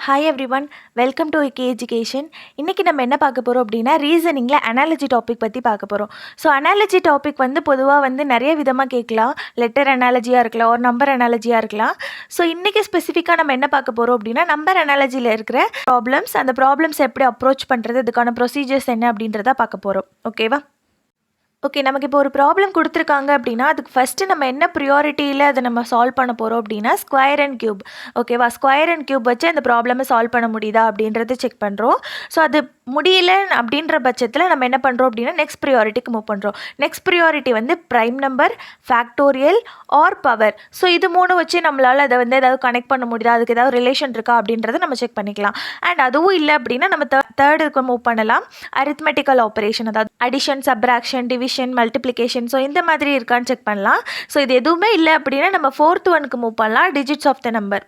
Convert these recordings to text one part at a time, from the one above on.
Hi everyone, welcome to IK Education. இன்னைக்கு நம்ம என்ன பார்க்க போறோம் அப்படின்னா ரீசனிங்ல அனாலஜி டாபிக் பத்தி பார்க்க போறோம். ஸோ அனாலஜி டாபிக் பொதுவாக நிறைய விதமாக கேட்கலாம். லெட்டர் அனாலஜியாக இருக்கலாம், ஒரு நம்பர் அனாலஜியாக இருக்கலாம். ஸோ இன்னைக்கு ஸ்பெசிஃபிக்காக நம்ம என்ன பார்க்க போறோம் அப்படின்னா நம்பர் அனாலஜியில் இருக்கிற ப்ராப்ளம்ஸ், அந்த ப்ராப்ளம்ஸ் எப்படி அப்ரோச் பண்ணுறது, அதுக்கான ப்ரொசீஜர்ஸ் என்ன அப்படின்றத பார்க்க போகிறோம். ஓகேவா? ஓகே, நமக்கு இப்போ ஒரு ப்ராப்ளம் கொடுத்துருக்காங்க அப்படின்னா அதுக்கு ஃபஸ்ட்டு நம்ம என்ன ப்ரியாரிட்டியில் அதை நம்ம சால்வ் பண்ண போகிறோம் அப்படின்னா ஸ்கொயர் அண்ட் கியூப். ஓகேவா? ஸ்கொயர் அண்ட் கியூப் வச்சு அந்த ப்ராப்ளமை சால்வ் பண்ண முடியுதா அப்படின்றத செக் பண்ணுறோம். ஸோ அது முடியல அப்படின்ற பட்சத்தில் நம்ம என்ன பண்ணுறோம் அப்படின்னா நெக்ஸ்ட் ப்ரியாரிட்டிக்கு மூவ் பண்ணுறோம். Next priority prime number, factorial or power. So இது மூணு வச்சு நம்மளால் அதை ஏதாவது கனெக்ட் பண்ண முடியுதா, அதுக்கு ஏதாவது ரிலேஷன் இருக்கா அப்படின்றத நம்ம செக் பண்ணிக்கலாம். அண்ட் அதுவும் இல்லை அப்படின்னா நம்ம தேர்டுக்கு மூவ் பண்ணலாம். அரித்மெட்டிக்கல் ஆப்ரேஷன், அதாவது addition, subtraction, division, multiplication. So இந்த மாதிரி இருக்கான்னு செக் பண்ணலாம். ஸோ இது எதுவுமே இல்லை அப்படின்னா நம்ம ஃபோர்த் ஒனுக்கு மூவ் பண்ணலாம். டிஜிட்ஸ் ஆஃப் த நம்பர்,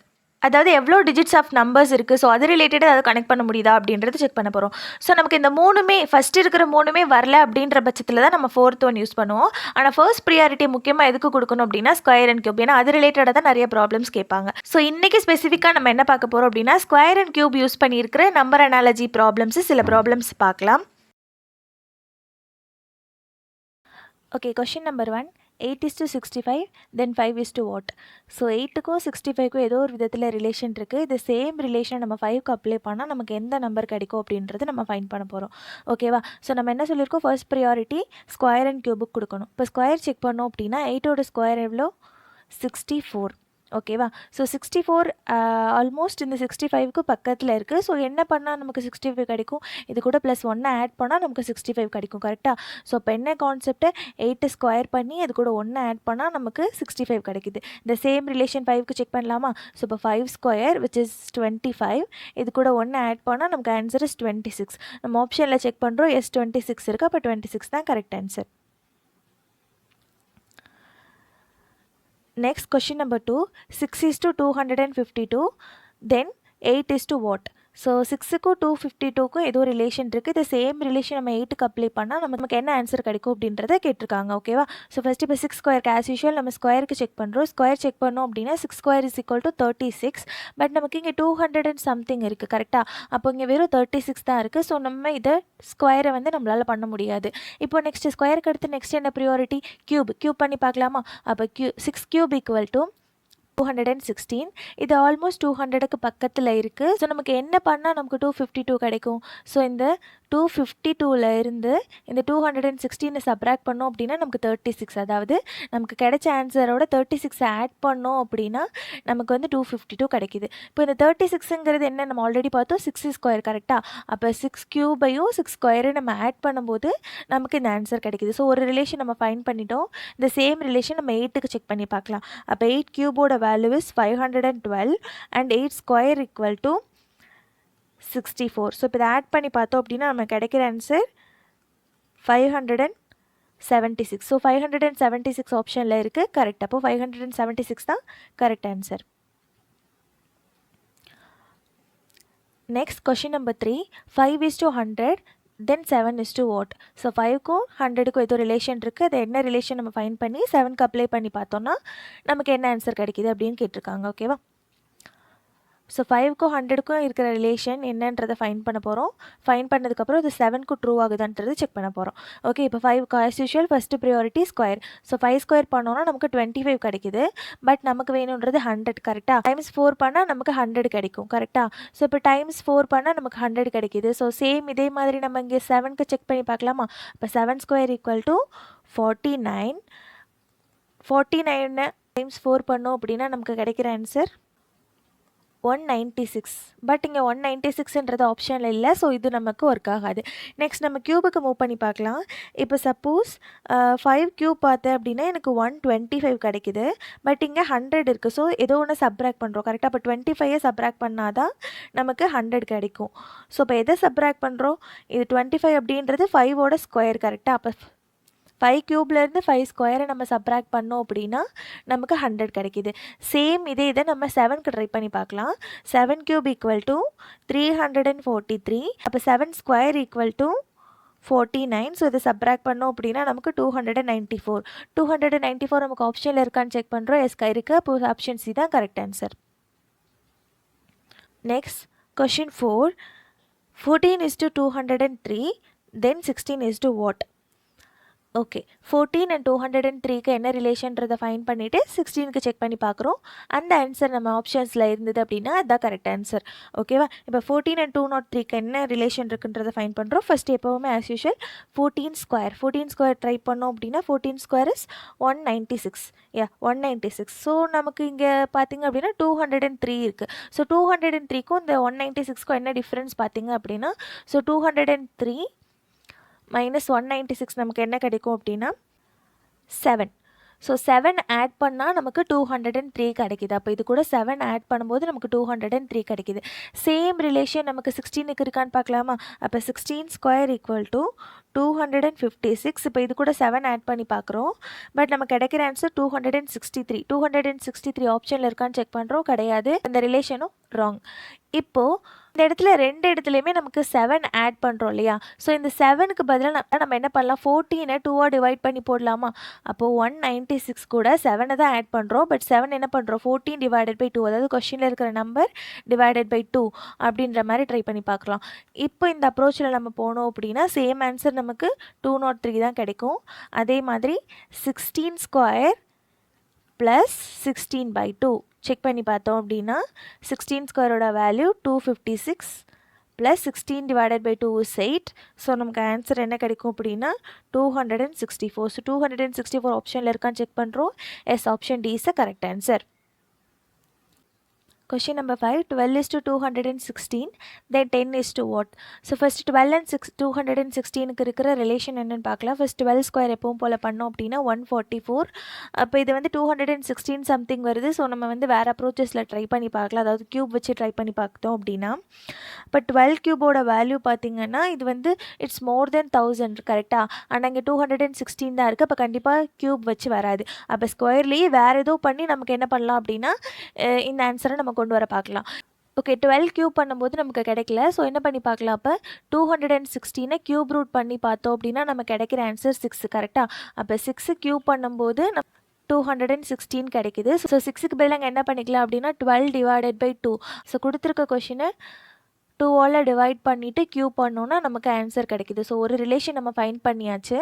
அதாவது எவ்வளோ டிஜிட்ஸ் ஆஃப் நம்பர்ஸ் இருக்குது, ஸோ அது ரிலேட்டடாக அதை கனெக்ட் பண்ண முடியுதா அப்படின்றது செக் பண்ண போகிறோம். ஸோ நமக்கு இந்த மூணுமே ஃபஸ்ட் இருக்கிற மூணுமே வரல அப்படின்ற பட்சத்தில் தான் நம்ம ஃபோர்த் ஒன் யூஸ் பண்ணுவோம். ஆனால் ஃபர்ஸ்ட் ப்ரியாரிட்டி முக்கியமாக எதுக்கு கொடுக்கணும் அப்படின்னா ஸ்கொயர் அண்ட் கியூப், ஏன்னா அது ரிலேட்டடாக தான் நிறைய ப்ராப்ளம்ஸ் கேட்பாங்க. ஸோ இன்றைக்கி ஸ்பெசிஃபிக்காக நம்ம என்ன பார்க்க போகிறோம் அப்படின்னா ஸ்கொயர் அண்ட் கியூப் யூஸ் பண்ணியிருக்கிற நம்பர் அனாலஜி ப்ராப்ளம்ஸ், சில ப்ராப்ளம்ஸ் பார்க்கலாம். Okay, question number 1, 8:65 then 5 what? So 8க்கும் 65க்கும் ஏதோ ஒரு விதத்தில் ரிலேஷன் இருக்குது. இது சேம் ரிலேஷன் நம்ம 5க்கு அப்ளை பண்ணால் நமக்கு எந்த நம்பர் கிடைக்கும் அப்படின்றது நம்ம ஃபைண்ட் பண்ண போகிறோம். ஓகேவா? ஸோ நம்ம என்ன சொல்லியிருக்கோம், ஃபர்ஸ்ட் ப்ரியாரிட்டி ஸ்கொயர் அண்ட் கியூபுக்கு கொடுக்கணும். இப்போ ஸ்கொயர் செக் பண்ணோம் அப்படின்னா 8ஓட ஸ்கொயர் எவ்வளோ, 64. ஓகேவா? ஸோ 64 ஆல்மோஸ்ட் இந்த 65க்கு பக்கத்தில் இருக்குது. ஸோ என்ன பண்ணால் நமக்கு 65 கிடைக்கும், இது கூட ப்ளஸ் 1 ஆட் பண்ணால் நமக்கு 65 கிடைக்கும். கரெக்டாக? ஸோ இப்போ என்ன கான்செப்ட்டு, 8 ஸ்கொயர் பண்ணி அது கூட 1 ஆட் பண்ணால் நமக்கு 65 கிடைக்குது. இந்த சேம் ரிலேஷன் 5க்கு செக் பண்ணலாமா? ஸோ இப்போ 5 ஸ்கொயர் விச் இஸ் 25, இது கூட 1 ஆட் பண்ணால் நமக்கு ஆன்சர் இஸ் 26. நம்ம ஆப்ஷனில் செக் பண்ணுறோம், எஸ் 26 இருக்குது, அப்போ 26 தான் correct answer. Next, question number 2, 6:252 then 8 what? So 6க்கும் 252க்கும் ஏதோ ரிலேஷன் இருக்குது. இது சேம் ரிலேஷன் நம்ம 8க்கு அப்ளை பண்ணால் நமக்கு என்ன ஆன்சர் கிடைக்கும் அப்படின்றத கேட்டிருக்காங்க. ஓகேவா? ஸோ ஃபஸ்ட்டு இப்போ 6 ஸ்கொயர் ஆஸ் யூஷுவல் நம்ம ஸ்கொயருக்கு செக் பண்ணுறோம். ஸ்கொயர் செக் பண்ணோம் அப்படின்னா 6 square is equal to 36. But நமக்கு இங்கே 200 and something இருக்குது. கரெக்டாக? அப்போ இங்கே வெறும் 36 தான் இருக்குது. ஸோ நம்ம இதை ஸ்கொயரை நம்மளால் பண்ண முடியாது. இப்போ நெக்ஸ்ட் ஸ்கொயருக்கு அடுத்து நெக்ஸ்ட் என்ன ப்ரியாரிட்டி, கியூப் பண்ணி பார்க்கலாமா? அப்போ 6 கியூப் ஈக்குவல் டு 216. இது ஆல்மோஸ்ட் 200க்கு பக்கத்தில் இருக்குது. ஸோ நமக்கு என்ன பண்ணால் நமக்கு 252 கிடைக்கும். ஸோ இந்த 252ல் இருந்து இந்த 216 சப்ராக்ட் பண்ணோம் அப்படின்னா நமக்கு 36, அதாவது நமக்கு கிடைச்ச ஆன்சரோட 36 ஆட் பண்ணோம் அப்படின்னா நமக்கு 252 கிடைக்கிது. இப்போ இந்த 36ங்கிறது என்ன, நம்ம ஆல்ரெடி பார்த்தோம் 6 ஸ்கொயர். கரெக்டாக? அப்போ 6 கியூபையும் 6 ஸ்கொயரையும் நம்ம ஆட் பண்ணும்போது நமக்கு இந்த ஆன்சர் கிடைக்கிது. ஸோ ஒரு ரிலேஷன் நம்ம ஃபைண்ட் பண்ணிட்டோம். இந்த சேம் ரிலேஷன் நம்ம 8க்கு செக் பண்ணி பார்க்கலாம். அப்போ 8 கியூபோட value is 512 and 8 square equal to 64. So இப்போ இதை ஆட் பண்ணி பார்த்தோம் அப்படின்னா நமக்கு கிடைக்கிற ஆன்சர் 576. ஸோ 576 ஆப்ஷனில் இருக்குது. கரெக்ட். அப்போ 576 தான் correct answer. Next question number 3, 5:100 then 7 what? So 5க்கும் 100க்கும் ஏதோ ரிலேஷன் இருக்குது. அது என்ன ரிலேஷன் நம்ம ஃபைண்ட் பண்ணி 7க்கு அப்ளை பண்ணி பார்த்தோன்னா நமக்கு என்ன ஆன்சர் கிடைக்கிது அப்படின்னு கேட்டிருக்காங்க. ஓகேவா? ஸோ 5க்கும் 100க்கும் இருக்கிற ரிலேஷன் என்னன்றதை ஃபைண்ட் பண்ண போகிறோம். ஃபைண்ட் பண்ணதுக்கப்புறம் இது 7க்கு ட்ரூ ஆகுதான்றது செக் பண்ண போகிறோம். ஓகே, இப்போ 5க்கு as usual first priority square. So 5 square பண்ணோன்னா நமக்கு 25 கிடைக்குது. பட் நமக்கு வேணுன்றது 100. கரெக்டாக? டைம்ஸ் 4 பண்ணால் நமக்கு 100 கிடைக்கும். கரெக்டாக? ஸோ இப்போ டைம்ஸ் 4 பண்ணால் நமக்கு 100 கிடைக்கிது. ஸோ சேம் இதே மாதிரி நம்ம இங்கே 7க்கு செக் பண்ணி பார்க்கலாமா? இப்போ 7 ஸ்கொயர் ஈக்குவல் டு 49. 49 டைம்ஸ் 4 பண்ணோம் அப்படின்னா நமக்கு கிடைக்கிற ஆன்சர் 196. பட் இங்கே 196ன்றது ஆப்ஷனில் இல்லை. ஸோ இது நமக்கு ஒர்க் ஆகாது. நெக்ஸ்ட் நம்ம கியூபுக்கு மூவ் பண்ணி பார்க்கலாம். இப்போ சப்போஸ் 5 கியூப் பார்த்தேன் அப்படின்னா எனக்கு 125 கிடைக்குது. பட் இங்கே 100 இருக்குது. ஸோ ஏதோ ஒன்று சப்ராக்ட் பண்ணுறோம். கரெக்டாக? அப்போ 25 சப்ராக்ட் பண்ணால் தான் நமக்கு 100 கிடைக்கும். ஸோ இப்போ எதை சப்ராக்ட் பண்ணுறோம், இது 25 அப்படின்றது 5ஓட ஸ்கொயர். கரெக்டாக? அப்போ 5 கியூப்லேருந்து 5 ஸ்கொயரை நம்ம சப்ராக்ட் பண்ணோம் அப்படின்னா நமக்கு 100 கிடைக்கிது. சேம் இதை நம்ம 7க்கு ட்ரை பண்ணி பார்க்கலாம். 7 கியூப் ஈக்குவல் டு 343. அப்போ 7 ஸ்கொயர் ஈக்குவல் டு 49. ஸோ இதை சப்ராக்ட் பண்ணோம் அப்படின்னா நமக்கு 294. 294 நமக்கு ஆப்ஷனில் இருக்கான்னு செக் பண்ணுறோம். எஸ் இருக்குது. அப்போ ஆப்ஷன் சி தான் correct answer. Next Question 4. 14 is to 203, then 16 is to what? Okay 14 and 203க்கு என்ன ரிலேஷன்றதை ஃபைன் பண்ணிவிட்டு 16க்கு செக் பண்ணி பார்க்குறோம். அந்த ஆன்சர் நம்ம ஆப்ஷன்ஸில் இருந்தது அப்படின்னா அதுதான் கரெக்ட் ஆன்சர். ஓகேவா? இப்போ 14 அண்ட் 203க்கு என்ன ரிலேஷன் இருக்குன்றதை ஃபைன் பண்ணுறோம். ஃபஸ்ட்டு எப்போவுமே ஆஸ் யூஷுவல் 14 ஸ்கொயர் ட்ரை பண்ணோம் அப்படின்னா 14 ஸ்கொயர் இஸ் 196. 196. ஸோ நமக்கு இங்கே பார்த்திங்க அப்படின்னா 203 இருக்குது. ஸோ 203க்கும் இந்த 196க்கும் என்ன டிஃப்ரென்ஸ் பார்த்திங்க அப்படின்னா, ஸோ 203 minus 196 நமக்கு என்ன கிடைக்கும் அப்படின்னா 7. ஸோ 7 ஆட் பண்ணால் நமக்கு 203 கிடைக்குது. அப்போ இது கூட 7 ஆட் பண்ணும்போது நமக்கு 203 கிடைக்குது. சேம் ரிலேஷன் நமக்கு 16க்கு இருக்கான்னு பார்க்கலாமா? அப்போ 16 ஸ்கொயர் ஈக்குவல் டு 256. இப்போ இது கூட 7 ஆட் பண்ணி பார்க்குறோம். பட் நமக்கு கிடைக்கிற ஆன்சர் 263. 263 ஆப்ஷனில் இருக்கான்னு செக் பண்ணுறோம், கிடையாது. அந்த ரிலேஷனும் ராங். இப்போது இந்த இடத்துல ரெண்டு இடத்துலையுமே நமக்கு 7 ஆட் பண்ணுறோம் இல்லையா? ஸோ இந்த 7க்கு பதிலாக நம்ம என்ன பண்ணலாம்? 14 2ஆக டிவைட் பண்ணி போடலாமா? அப்போது 196 கூட 7 தான் ஆட் பண்ணுறோம். பட் 7 என்ன பண்ணுறோம்? 14 டிவைடட் பை 2, அதாவது கொஸ்டினில் இருக்கிற நம்பர் டிவைடட் பை 2 அப்படின்ற மாதிரி ட்ரை பண்ணி பார்க்கலாம். இப்போ இந்த அப்ரோச்சில் நம்ம போனோம் அப்படின்னா சேம் ஆன்சர் நமக்கு 203 தான் கிடைக்கும். அதே மாதிரி 16 ஸ்கொயர் ப்ளஸ் 16 பை 2 செக் பண்ணி பார்த்தோம் அப்படின்னா 16 ஸ்கொயரோட value 256 plus 16 divided by 2 is 8. So நமக்கு ஆன்சர் என்ன கிடைக்கும் அப்படின்னா 264. ஸோ 264 ஆப்ஷனில் இருக்கான்னு செக் பண்ணுறோம். Yes, option D is a correct answer. Question number 5. 12 is to 216, then 10 is to what? So first 12 and 216க்கு இருக்கிற ரிலேஷன் என்னன்னு பார்க்கலாம். ஃபர்ஸ்ட் 12 ஸ்கொயர் எப்பவும் போல் பண்ணோம் அப்படின்னா 144. அப்போ இது வந்து 216 சம்திங் வருது. ஸோ நம்ம வந்து வேறு அப்ரோச்சஸில் ட்ரை பண்ணி பார்க்கலாம், அதாவது க்யூப் வச்சு ட்ரை பண்ணி பார்த்தோம் அப்படின்னா. இப்போ 12 க்யூபோட வேல்யூ பார்த்திங்கன்னா இது வந்து இட்ஸ் மோர் தென் 1000, கரெக்டாக? ஆனால் இங்கே 216 தான் இருக்குது. அப்போ கண்டிப்பாக க்யூப் வச்சு வராது. அப்போ ஸ்கொயர்லேயே வேறு ஏதோ பண்ணி நமக்கு என்ன பண்ணலாம் அப்படின்னா இந்த ஆன்சரை நம்ம கொண்டு வர பார்க்கலாம். ஓகே, 12 க்யூப் பண்ணும்போது நமக்கு கிடைக்கல. ஸோ என்ன பண்ணி பார்க்கலாம்? அப்போ 216 க்யூப் ரூட் பண்ணி பார்த்தோம் அப்படின்னா நமக்கு கிடைக்கிற ஆன்சர் 6, கரெக்டாக? அப்போ 6 க்யூப் பண்ணும்போது 216 கிடைக்குது. ஸோ 6க்கு பதிலாக என்ன பண்ணிக்கலாம் அப்படின்னா 12 டிவைடட் பை 2. ஸோ கொடுத்துருக்க கொஷினை 2ஆல் டிவைட் பண்ணிவிட்டு க்யூப் பண்ணோன்னா நமக்கு ஆன்சர் கிடைக்குது. ஸோ ஒரு ரிலேஷன் நம்ம ஃபைண்ட் பண்ணியாச்சு.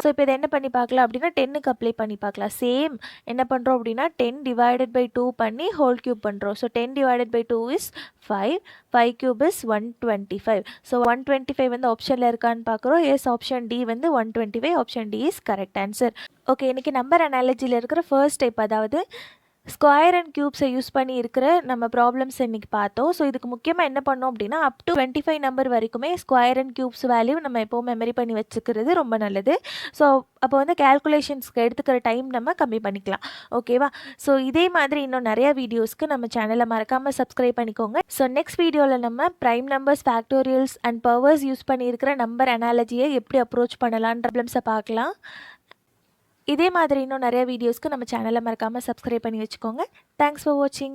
ஸோ இப்போ இதை என்ன பண்ணி பார்க்கலாம் அப்படின்னா 10க்கு அப்ளை பண்ணி பார்க்கலாம். சேம் என்ன பண்ணுறோம் அப்படின்னா 10 டிவைடட் பை 2 பண்ணி ஹோல் க்யூப் பண்ணுறோம். So 10 divided by 2 is 5. 5 க்யூப் இஸ் 125. ஸோ 125 வந்து ஆப்ஷனில் இருக்கான்னு பார்க்குறோம். எஸ், ஆப்ஷன் டி வந்து 125. Option D is correct answer. Okay, இன்றைக்கி நம்பர் அனாலஜியில் இருக்கிற ஃபர்ஸ்ட் டைப், அதாவது ஸ்கொயர் அண்ட் க்யூப்ஸை யூஸ் பண்ணி இருக்கிற நம்ம ப்ராப்ளம்ஸ் இன்றைக்கி பார்த்தோம். ஸோ இதுக்கு முக்கியமாக என்ன பண்ணோம் அப்படின்னா அப் டு 25 நம்பர் வரைக்குமே ஸ்கொயர் அண்ட் க்யூப்ஸ் வேல்யூ நம்ம எப்போவும் மெமரி பண்ணி வச்சுக்கிறது ரொம்ப நல்லது. ஸோ அப்போ வந்து கேல்குலேஷன்ஸ்க்கு எடுத்துக்கிற டைம் நம்ம கம்மி பண்ணிக்கலாம். ஓகேவா? ஸோ இதே மாதிரி இன்னும் நிறையா வீடியோஸ்க்கு நம்ம சேனலை மறக்காமல் சப்ஸ்கிரைப் பண்ணிக்கோங்க. ஸோ நெக்ஸ்ட் வீடியோவில் நம்ம prime numbers, ஃபேக்டோரியல்ஸ் and powers use பண்ணியிருக்கிற நம்பர் அனாலஜியை எப்படி அப்ரோச் பண்ணலான்ற ப்ராப்ளம்ஸை பார்க்கலாம். இதே மாதிரி இன்னும் நிறைய வீடியோஸ்க்கு நம்ம சேனலை மறக்காமல் சப்ஸ்கிரைப் பண்ணி வச்சுக்கோங்க. தேங்க்ஸ் ஃபார் வாட்சிங்.